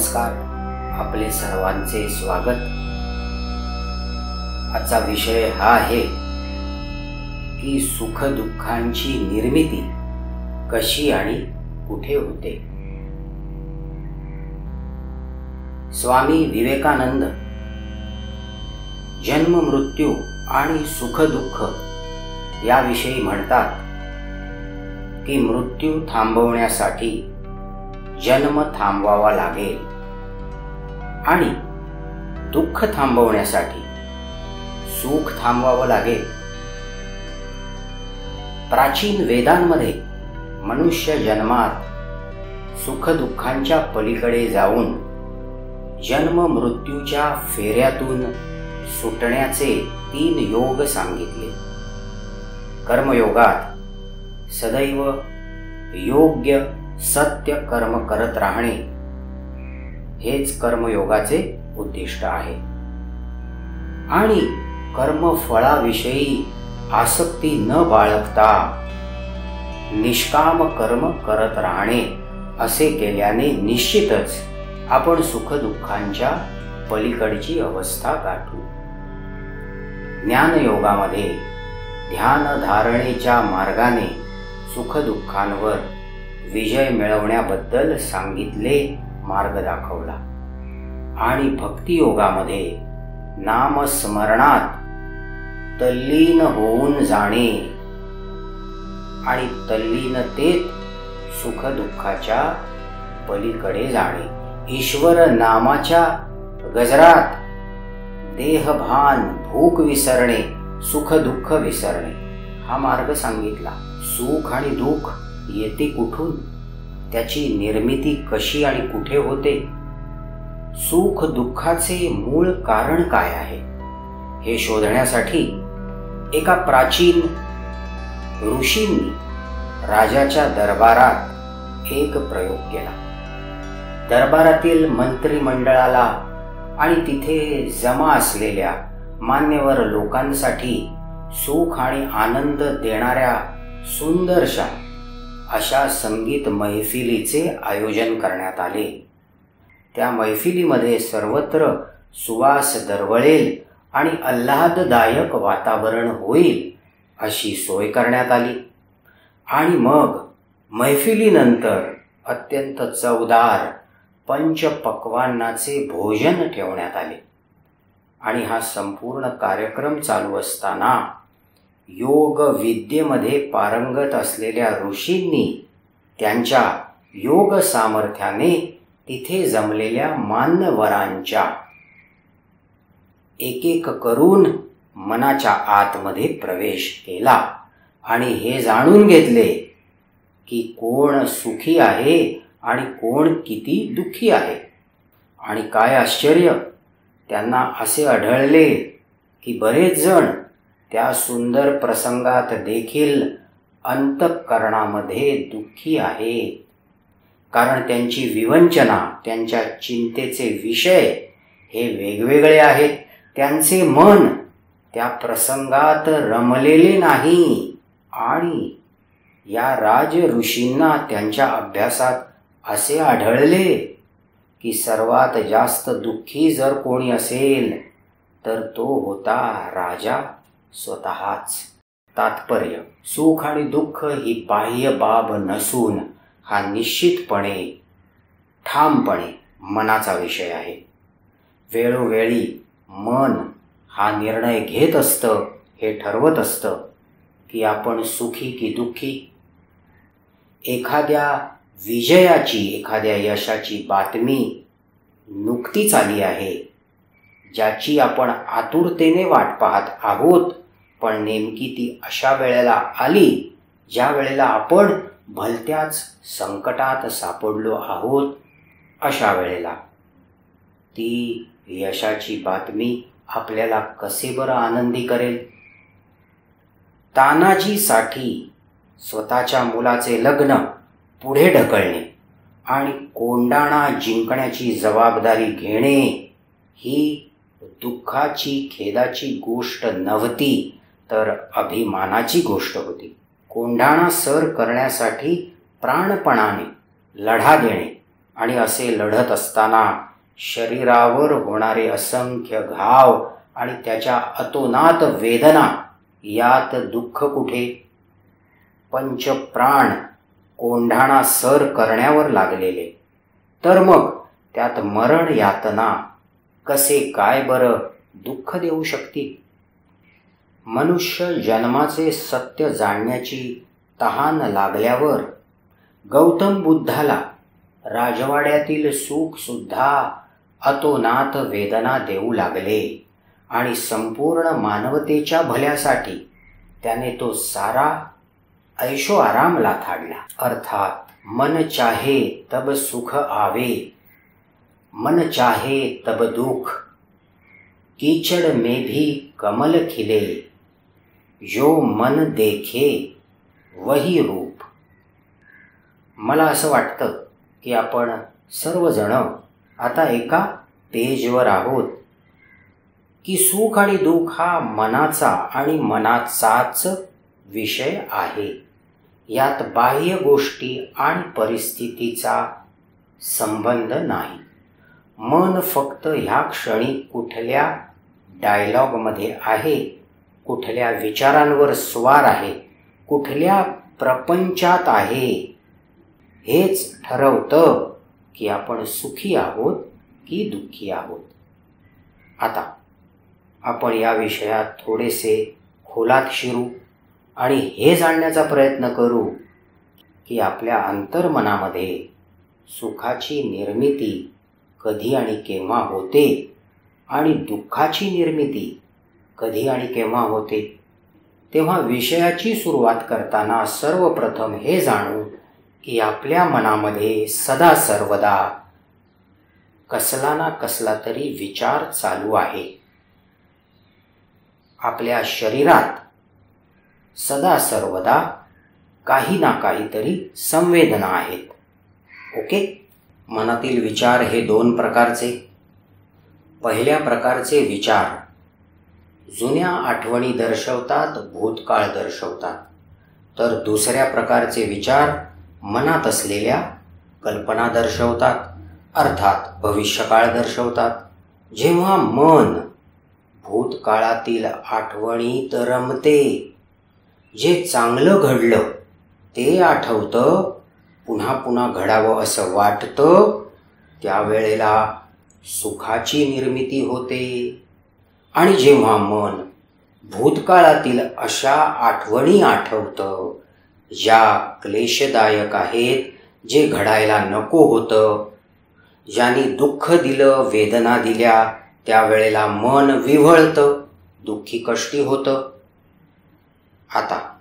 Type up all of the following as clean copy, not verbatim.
नमस्कार, आपले सर्वांचे स्वागत। आजचा विषय हा आहे की सुख दुःखांची निर्मिती कशी आणि कुठे होते। स्वामी विवेकानंद जन्म मृत्यू आणि सुख दुःख याविषयी म्हणतात की मृत्यू थांबवण्यासाठी जन्म थांबवावा लागेल आणि दुःख थांबवण्यासाठी सुख थांबवावं लागेल। प्राचीन वेदांमध्ये मनुष्य जन्मात सुख दुःखांच्या पलीकडे जाऊन जन्म मृत्यूच्या फेऱ्यातून सुटण्याचे 3 योग सांगितले। कर्मयोगात सदैव योग्य सत्य कर्म करत राहणे हेच कर्मयोगाचे उद्दिष्ट आहे आणि कर्मफळाविषयी आसक्ती न बाळगता निष्काम कर्म करत राहणे असे केल्याने निश्चितच आपण सुख दुःखांच्या पलीकडची अवस्था गाठू। ज्ञानयोगामध्ये ध्यान धारणेच्या मार्गाने सुख दुःखांवर विजय मिळवण्याबद्दल सांगितले, मार्ग दाखवला आणि भक्तियोगामध्ये नामस्मरणात तल्लीन होऊन जाणे आणि तल्लीनतेत सुख दुःखाच्या पलीकडे जाणे, ईश्वर नामाच्या गजरात देहभान भूक विसरणे, सुख दुःख विसरणे हा मार्ग सांगितला। सुख आणि दुःख येते कुठून, त्याची निर्मिती कशी आणि कुठे होते, सुख दुःखाचे मूळ कारण काय आहे हे शोधण्यासाठी एका प्राचीन ऋषींनी राजाच्या दरबारात एक प्रयोग केला। दरबारातील मंत्रिमंडळाला आणि तिथे जमा असलेल्या मान्यवर लोकांसाठी सुख आणि आनंद देणाऱ्या सुंदरशा अशा संगीत मैफिलीचे आयोजन करण्यात आले। त्या मैफिलीमध्ये सर्वत्र सुवास दरवळेल आणि आल्हाददायक वातावरण होईल अशी सोय करण्यात आली आणि मग मैफिलीनंतर अत्यंत चवदार पंचपक्वान्नाचे भोजन ठेवण्यात आले आणि हा संपूर्ण कार्यक्रम चालू असताना योग विद्येमध्ये पारंगत असलेल्या ऋषींनी त्यांच्या योग सामर्थ्याने तिथे जमलेल्या मान्यवरांच्या एक एक करून मनाच्या आतमध्ये प्रवेश केला आणि हे जाणून घेतले की कोण सुखी आहे आणि कोण किती दुःखी आहे। आणि काय आश्चर्य, त्यांना असे आढळले की बरेच जण त्या सुंदर प्रसंगात देखील अंतःकरणामध्ये दुःखी आहेत, कारण त्यांची विवंचना, त्यांच्या चिंतेचे विषय हे वेगवेगळे आहेत। त्यांचे मन त्या प्रसंगात रमलेले नाही आणि या राज ऋषींना त्यांच्या अभ्यासात असे आढळले की सर्वात जास्त दुःखी जर कोणी असेल तर तो होता राजा स्वतःच। तात्पर्य, सुख आणि दुःख ही बाह्य बाब नसून हा निश्चितपणे ठामपणे मनाचा विषय आहे। वेळोवेळी मन हा निर्णय घेत असतं, हे ठरवत असतं की आपण सुखी की दुःखी। एखाद्या विजयाची, एखाद्या यशाची बातमी नुकतीच आली आहे, ज्याची आपण आतुरतेने वाट पाहत आहोत, पण नेमकी ती अशा वेळेला आली ज्या वेळेला आपण भलत्याच संकटात सापडलो आहोत। अशा वेळेला ती यशाची बातमी आपल्याला कसे बरं आनंदी करेल। तानाजीसाठी स्वतःच्या मुलाचे लग्न पुढे ढकलणे आणि कोंडाणा जिंकण्याची जबाबदारी घेणे ही दुःखाची, खेदाची गोष्ट नव्हती, तर अभिमानाची गोष्ट होती। कोंढाणा सर करण्यासाठी प्राणपणाने लढा देणे आणि असे लढत असताना शरीरावर होणारे असंख्य घाव आणि त्याच्या अतोनात वेदना, यात दुःख कुठे? पंचप्राण कोंढाणा सर करण्यावर लागलेले, तर मग त्यात मरण यातना कसे काय बरं दुःख देऊ शकतील? मनुष्य जन्माचे सत्य जाणण्याची तहान लागल्यावर गौतम बुद्धाला राजवाड्यातील सुख सुद्धा अतोनात वेदना देऊ लागले आणि संपूर्ण मानवतेच्या भल्यासाठी त्याने तो सारा ऐशो आरामला थाडला. अर्थात मन चाहे तब सुख आवे, मन चाहे तब दुख, कीचड़ में भी कमल खिले, जो मन देखे वही रूप. मला असं वाटतं की आपण सर्वजण आता एका पेजवर आहोत की सुख आणि दुःख हा मनाचा आणि मनाचाच विषय आहे. यात बाह्य गोष्टी आणि परिस्थितीचा संबंध नाही. मन फक्त ह्या क्षणी कुठल्या डायलॉगमध्ये आहे, कुठल्या विचारांवर स्वार आहे, कुठल्या प्रपंचात आहे, हेच ठरवतं की आपण सुखी आहोत की दुःखी आहोत. आता आपण या विषयात थोडेसे खोलात शिरू आणि हे जाणण्याचा प्रयत्न करू की आपल्या अंतर्मनामध्ये सुखाची निर्मिती कधी आणि केव्हा होते आणि दुःखाची निर्मिती कधी आणि केव्हा होते. तेव्हा विषयाची सुरुवात करताना सर्वप्रथम हे जाणू की आपल्या मनामध्ये सदा सर्वदा कसला ना कसला तरी विचार चालू आहे. आपल्या शरीरात सदा सर्वदा काही ना काहीतरी संवेदना आहेत. ओके, मनातील विचार हे दोन प्रकारचे. पहिल्या प्रकारचे विचार जुन्या आठवणी दर्शवतात, भूतकाळ दर्शवतात. तर दुसऱ्या प्रकारचे विचार मनात असलेल्या कल्पना दर्शवतात, अर्थात भविष्यकाळ दर्शवतात. जेव्हा मन भूतकाळातील आठवणीत रमते, जे चांगलं घडलं ते आठवतं, पुन्हा पुन्हा घडावं असं वाटतं, त्यावेळेला सुखाची निर्मिती होते. आणि जेव्हा मन भूतकाळातील अशा आठवणी आठवतं ज्या क्लेशदायक आहेत, जे घडायला नको होतं, ज्यांनी दुःख दिलं, वेदना दिल्या, त्यावेळेला मन विव्हळतं, दुःखी कष्टी होतं. आता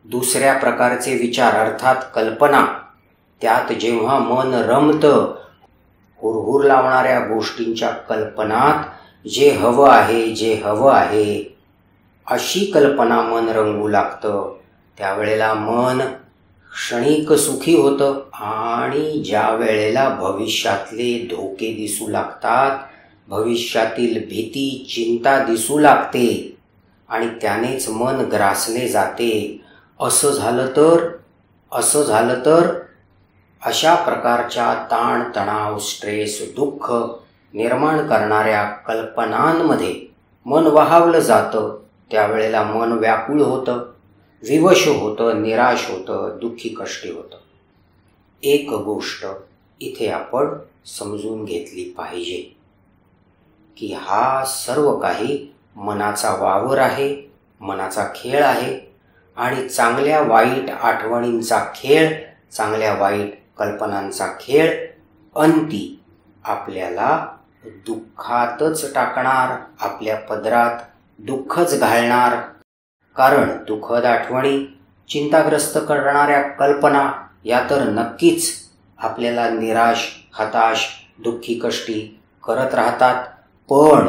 दुसऱ्या प्रकारचे विचार अर्थात कल्पना, त्यात जेव्हा मन रमतं, हुरहुर लावणाऱ्या गोष्टींच्या कल्पनात जे हवं आहे, जे हवं आहे अशी कल्पना मन रंगू लागतं, त्यावेळेला मन क्षणिक सुखी होतं. आणि ज्या वेळेला भविष्यातले धोके दिसू लागतात, भविष्यातील भीती, चिंता दिसू लागते आणि त्यानेच मन ग्रासले जाते. असं झालं तर अशा प्रकारच्या ताण तणाव, स्ट्रेस, दुःख निर्माण करणाऱ्या कल्पनांमध्ये मन वाहावलं जातं. त्यावेळेला मन व्याकुळ होतं, विवश होतं, निराश होतं, दुःखी कष्टी होतं. एक गोष्ट इथे आपण समजून घेतली पाहिजे की हा सर्व काही मनाचा वावर आहे, मनाचा खेळ आहे. आणि चांगल्या वाईट आठवणींचा खेळ, चांगल्या वाईट कल्पनांचा खेळ अंती आपल्याला दुःखातच टाकणार, आपल्या पदरात दुःखच घालणार. कारण दुःखद आठवणी, चिंताग्रस्त करणाऱ्या कल्पना या तर नक्कीच आपल्याला निराश, हताश, दुःखी कष्टी करत राहतात. पण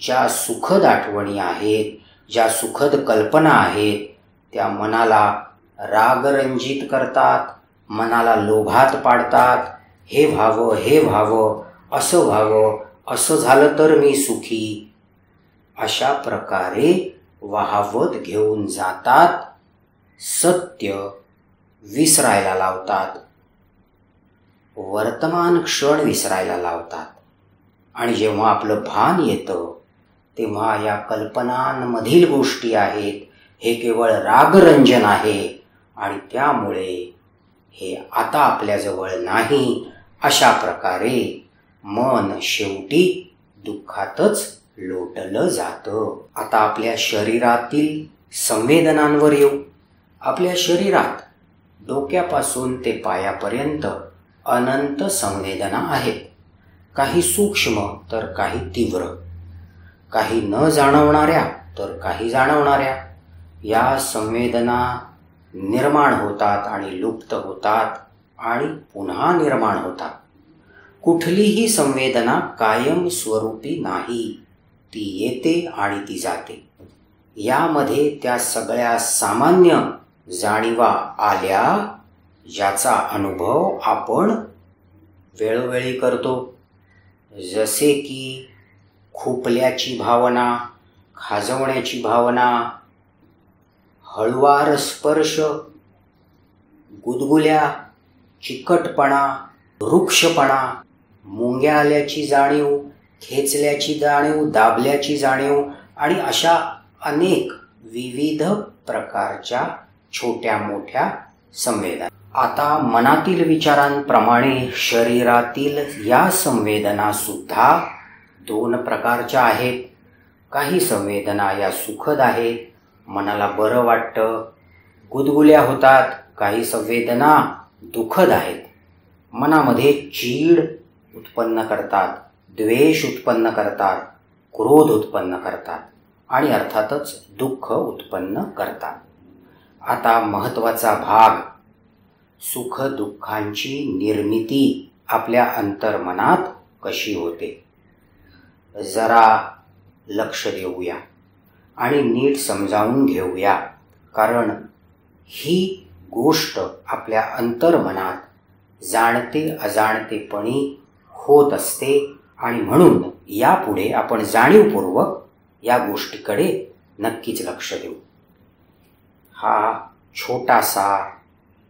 ज्या सुखद आठवणी आहेत, ज्या सुखद कल्पना आहेत, त्या मनाला रागरंजित करतात, मनाला लोभात पाडतात. हे व्हावं, हे व्हावं, असं व्हावं, असं झालं तर मी सुखी, अशा प्रकारे वाहवत घेऊन जातात, सत्य विसरायला लावतात. वर्तमान क्षण विसरायला लावतात. आणि जेव्हा आपलं भान येतं तेव्हा या कल्पनांमधील गोष्टी आहेत हे केवळ रागरंजन आहे आणि त्यामुळे हे आता आपल्याजवळ नाही, अशा प्रकारे मन शेवटी दुःखातच लोटलं जातं. आता आपल्या शरीरातील संवेदनांवर येऊ. आपल्या शरीरात डोक्यापासून ते पायापर्यंत अनंत संवेदना आहेत. काही सूक्ष्म तर काही तीव्र, काही न जाणवणाऱ्या तर काही जाणवणाऱ्या. या संवेदना निर्माण होतात आणि लुप्त होतात आणि पुन्हा निर्माण होतात. कुठलीही संवेदना कायम स्वरूपी नाही, ती येते आणि ती जाते. यामध्ये त्या सगळ्या सामान्य जाणीवा आल्या ज्याचा अनुभव आपण वेळोवेळी करतो, जसे की खोकल्याची भावना, खाजवण्याची भावना, हळुवार स्पर्श, गुदगुल्या, चिकटपणा, वृक्षपणा, मुंग्या आल्याची जाणीव, खेचल्याची जाणीव, दाबल्याची जाणीव आणि अशा अनेक विविध प्रकारच्या छोट्या मोठ्या संवेदना. आता मनातील विचारांप्रमाणे शरीरातील या संवेदना सुद्धा दोन प्रकारच्या आहेत. काही संवेदना या सुखद आहेत, मनाला बरं वाटतं, गुदगुल्या होतात. काही संवेदना दुःखद आहेत, मनामध्ये चीड उत्पन्न करतात, द्वेष उत्पन्न करतात, क्रोध उत्पन्न करतात आणि अर्थातच दुःख उत्पन्न करतात. आता महत्त्वाचा भाग, सुख दुःखांची निर्मिती आपल्या अंतर्मनात कशी होते. जरा लक्ष देऊया आणि नीट समजावून घेऊया, कारण ही गोष्ट आपल्या अंतर्मनात जाणते अजाणतेपणी होत असते आणि म्हणून यापुढे आपण जाणीवपूर्वक या गोष्टीकडे नक्कीच लक्ष देऊ. हा छोटासा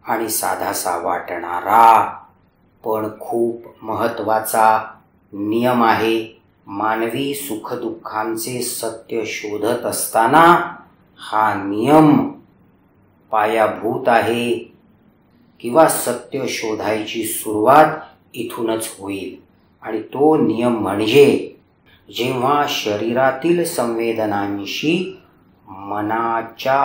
आणि साधासा वाटणारा पण खूप महत्त्वाचा नियम आहे. मानवी सुखदुःखांचे सत्य शोधत असताना हा नियम पायाभूत आहे किंवा सत्य शोधायची सुरुवात इथूनच होईल. आणि तो नियम म्हणजे जेव्हा शरीरातील संवेदनांशी मनाच्या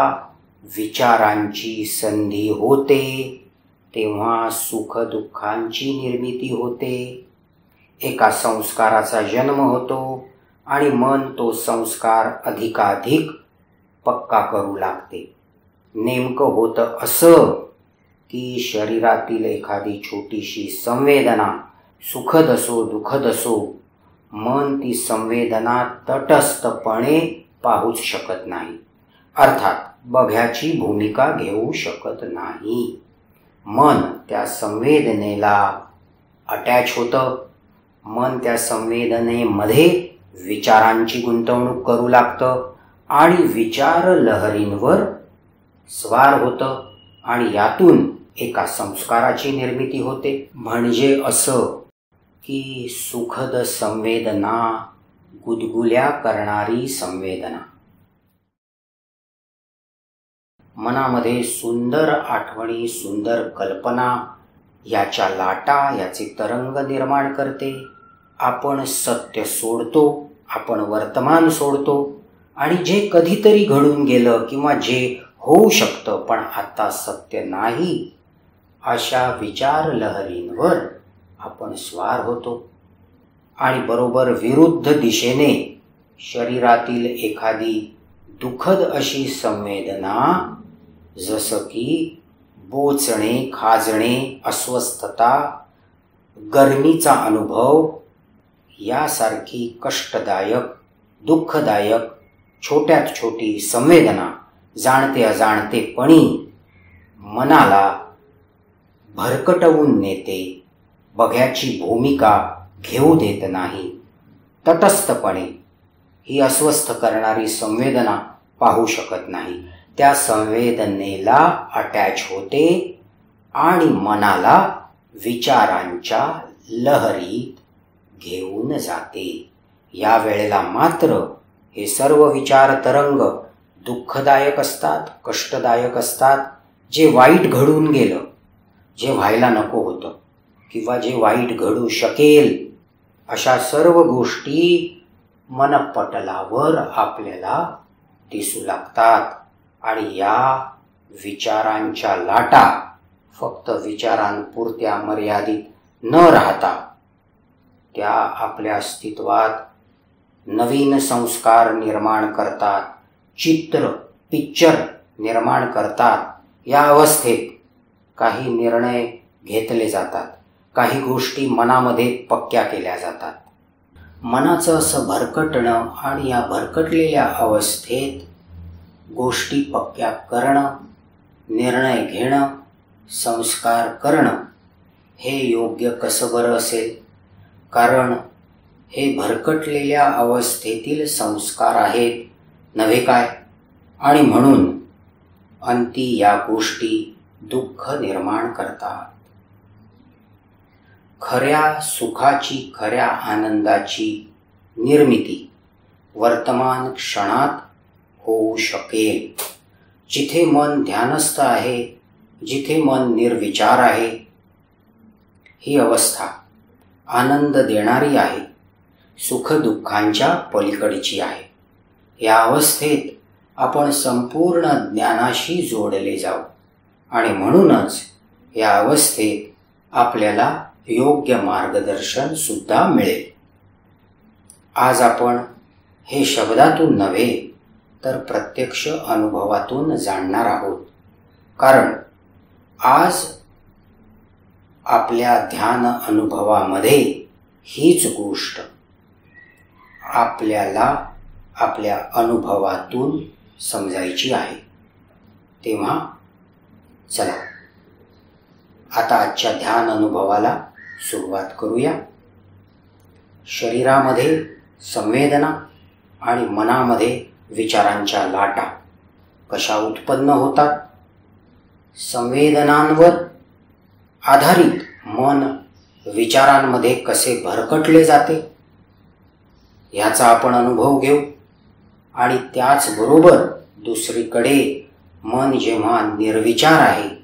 विचारांची संधी होते तेव्हा सुखदुःखांची निर्मिती होते. एका संस्काराचा जन्म होतो आणि मन तो संस्कार अधिकाधिक पक्का करू लागते. नेमकं होतं असं की शरीरातील एखादी छोटीशी संवेदना, सुखद असो दुःखद असो, मन ती संवेदना तटस्थपणे पाहूच शकत नाही, अर्थात बघ्याची भूमिका घेऊ शकत नाही. मन त्या संवेदनेला अटॅच होतं. मन त्या संवेदनेमध्ये विचारांची गुंतवणूक करू लागतं आणि विचार लहरींवर स्वार होतं आणि यातून एका संस्काराची निर्मिती होते. म्हणजे असं की सुखद संवेदना, गुदगुल्या करणारी संवेदना, मनामध्ये सुंदर आठवणी, सुंदर कल्पना, याच्या लाटा, याचे तरंग निर्माण करते. आपण सत्य सोडतो, आपण वर्तमान सोडतो आणि जे कधीतरी घडून गेलं किंवा जे होऊ शकतं पण आता सत्य नाही, अशा विचार लहरींवर आपण स्वार होतो. आणि बरोबर विरुद्ध दिशेने शरीरातील एखादी दुःखद अशी संवेदना, जसं की बोचणे, खाजणे, अस्वस्थता, गरमीचा अनुभव, यासारखी कष्टदायक, दुःखदायक छोट्यात छोटी संवेदना जाणते अजाणतेपणी मनाला भरकटवून नेते, बघ्याची भूमिका घेऊ देत नाही. तटस्थपणे ही अस्वस्थ करणारी संवेदना पाहू शकत नाही. त्या संवेदनेला अटॅच होते आणि मनाला विचारांच्या लहरीत घेऊन जाते. या वेळेला मात्र हे सर्व विचार तरंग दुःखदायक असतात, कष्टदायक असतात. जे वाईट घडून गेलं, जे व्हायला नको होतं किंवा जे वाईट घडू शकेल, अशा सर्व गोष्टी मनपटलावर आपल्याला दिसू लागतात. आणि या विचारांच्या लाटा फक्त विचारांपुरत्या मर्यादित न राहता त्या आपल्या अस्तित्वात नवीन संस्कार निर्माण करतात, पिक्चर निर्माण करतात. या अवस्थेत काही निर्णय घेतले जातात, काही गोष्टी मनामध्ये पक्क्या केल्या जातात. मनाचं असं भरकटणं आणि या भरकटलेल्या अवस्थेत गोष्टी पक्क्या करणं, निर्णय घेणं, संस्कार करणं हे योग्य कसं बरं असेल? कारण हे भरकटलेल्या अवस्थेतील संस्कार आहेत नव्हे काय? आणि म्हणून अंती या गोष्टी दुःख निर्माण करतात. खऱ्या सुखाची, खऱ्या आनंदाची निर्मिती वर्तमान क्षणात होऊ शकेल. जिथे मन ध्यानस्थ आहे, जिथे मन निर्विचार आहे, ही अवस्था आनंद देणारी आहे, सुखदुःखांच्या पलीकडची आहे. या अवस्थेत आपण संपूर्ण ज्ञानाशी जोडले जाऊ आणि म्हणूनच या अवस्थेत आपल्याला योग्य मार्गदर्शन सुद्धा मिळेल. आज आपण हे शब्दातून नव्हे तर प्रत्यक्ष अनुभवातून जाणणार आहोत. कारण आज आपल्या ध्यान अनुभवामध्ये हीच गोष्ट आपल्याला आपल्या अनुभवातून समजायची आहे. तेव्हा चला आता आजच्या ध्यान अनुभवाला सुरुवात करूया. शरीरामध्ये संवेदना आणि मनामध्ये विचारांच्या लाटा कशा उत्पन्न होतात? संवेदनांवर आधारित मन विचारांमध्ये कसे भरकटले जाते ह्याचा आपण अनुभव घेऊ. आणि त्याचबरोबर दुसरीकडे मन जेव्हा निर्विचार आहे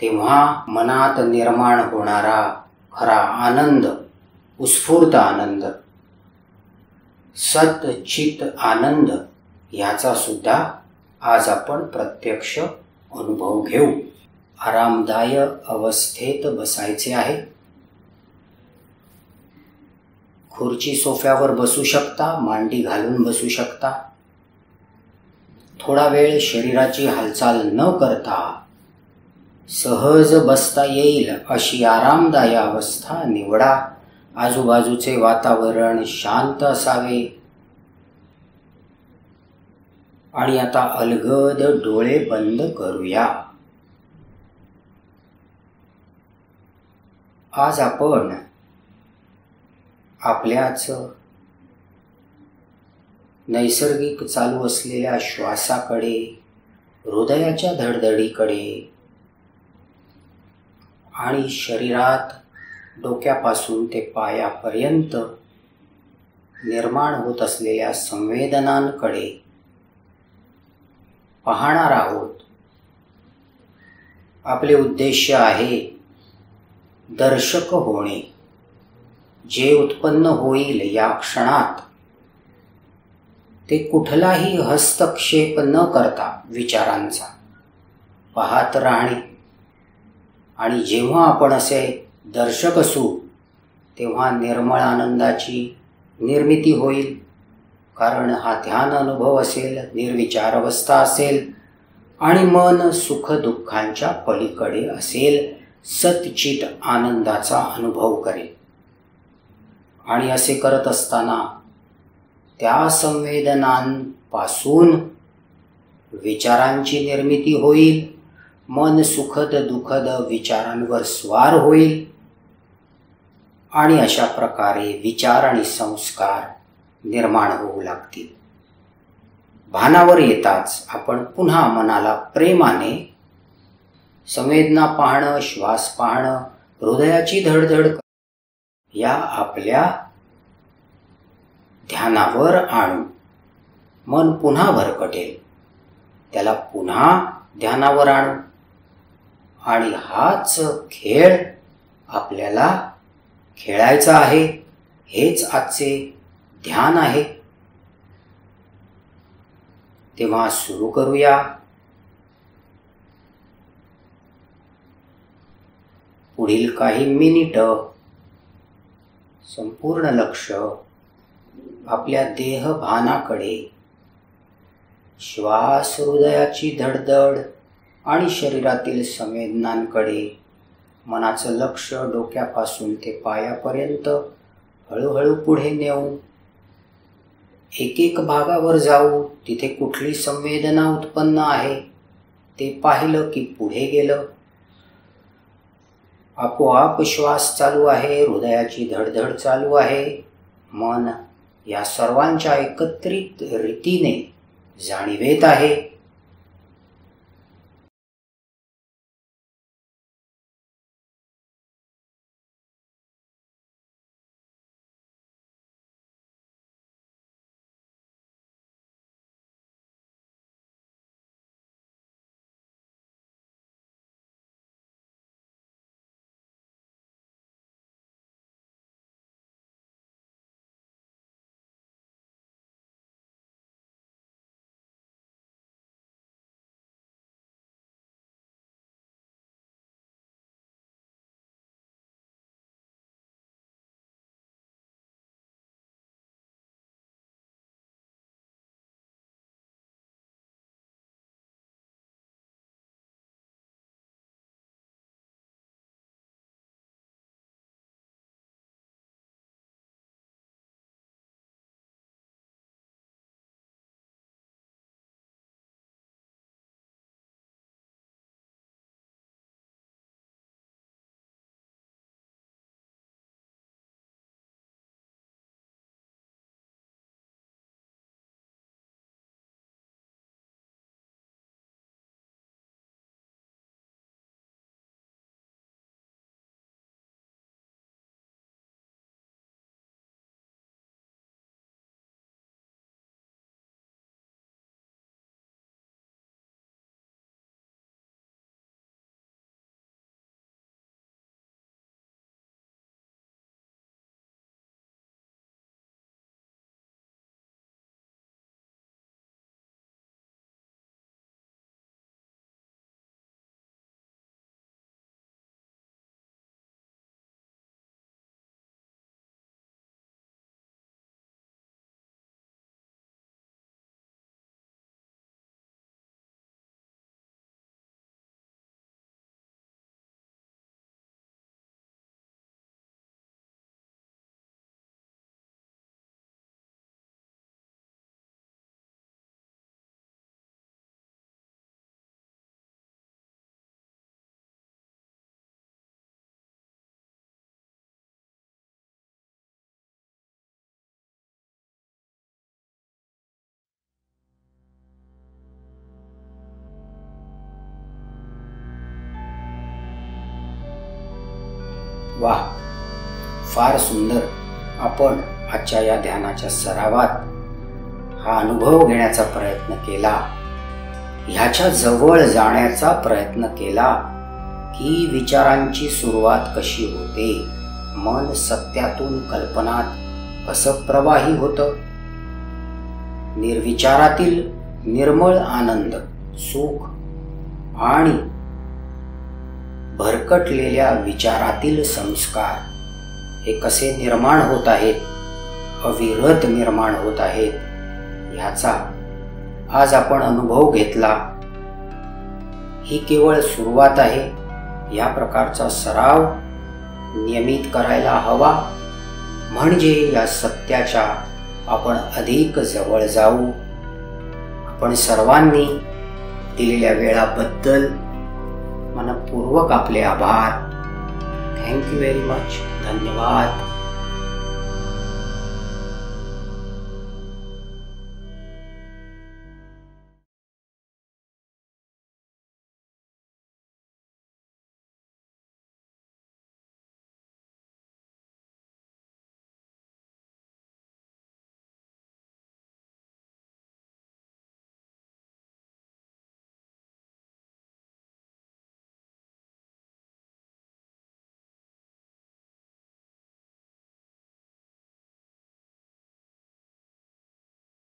तेव्हा मनात निर्माण होणारा खरा आनंद, उत्स्फूर्त आनंद, सच्चित आनंद याचा सुद्धा आज आपण प्रत्यक्ष अनुभव घेऊ. आरामदायक अवस्थेत बसायचे आहे. खुर्ची सोफ्यावर बसू शकता, मांडी घालून बसू शकता. थोडा वेळ शरीराची हालचाल न करता सहज बसता येईल अशी आरामदायक अवस्था निवडा. आजूबाजूचे वातावरण शांत असावे. आणि आता अलगद डोळे बंद करूया. आज आपण आपल्याच नैसर्गिक चालू असलेल्या श्वासाकडे, हृदयाच्या धडधडीकडे आणि शरीरात डोक्यापासून ते पायापर्यंत निर्माण होत असलेल्या संवेदनांकडे पाहणार आहोत. आपले उद्देश आहे दर्शक होणे. जे उत्पन्न होईल या क्षणात ते कुठलाही हस्तक्षेप न करता विचारांचा पाहत राहणे. आणि जेव्हा आपण असे दर्शक असू तेव्हा निर्मळ आनंदाची निर्मिती होईल. कारण हा ध्यान अनुभव असेल, निर्विचार अवस्था असेल आणि मन सुख दुःखांच्या पलीकडे असेल, सच्चित आनंदाचा अनुभव करेल. आणि असे करत असताना त्या संवेदनांपासून विचारांची निर्मिती होईल. मन सुखद दुःखद विचारांवर स्वार होईल आणि अशा प्रकारे विचार आणि संस्कार निर्माण होऊ लागतील. भानावर येताच आपण पुन्हा मनाला प्रेमाने संवेदना पाहणं, श्वास पाहणं, हृदयाची धडधड या आपल्या ध्यानावर आणू मन पुन्हा भरकटेल. त्याला पुन्हा ध्यानावर आणू आणि हाच खेळ आपल्याला खेळायचा आहे. हेच आजचे ध्यान आहे. तेव्हा सुरू करूया. पुढील काही मिनिटं संपूर्ण लक्ष आपल्या देहभानाकडे, श्वास, हृदयाची धडधड आणि शरीरातील संवेदनांकडे मनाचं लक्ष डोक्यापासून ते पायापर्यंत हळूहळू पुढे नेऊ. एक एक भागावर जाऊ. तिथे कुठली संवेदना उत्पन्न आहे ते पाहिलं की पुढे गेलं. आपोआप श्वास चालू आहे, हृदयाची धडधड चालू आहे. मन या सर्वांच्या एकत्रित रीतीने जाणीवेत आहे. वाह, फार सुंदर. आपण आजच्या या ध्यानाच्या सरावात हा अनुभव घेण्याचा प्रयत्न केला, ह्याच्या जवळ जाण्याचा प्रयत्न केला की विचारांची सुरुवात कशी होते, मन सत्यातून कल्पनात कसं प्रवाही होतं, निर्विचारातील निर्मळ आनंद, सुख आणि भरकटलेल्या विचारातील संस्कार हे कसे निर्माण होत आहेत, अविरत निर्माण होत आहेत, ह्याचा आज आपण अनुभव घेतला. ही केवळ सुरुवात आहे. या प्रकारचा सराव नियमित करायला हवा, म्हणजे या सत्याच्या आपण अधिक जवळ जाऊ. आपण सर्वांनी दिलेल्या वेळाबद्दल मनपूर्वक आपले आभार. Thank you very much. धन्यवाद.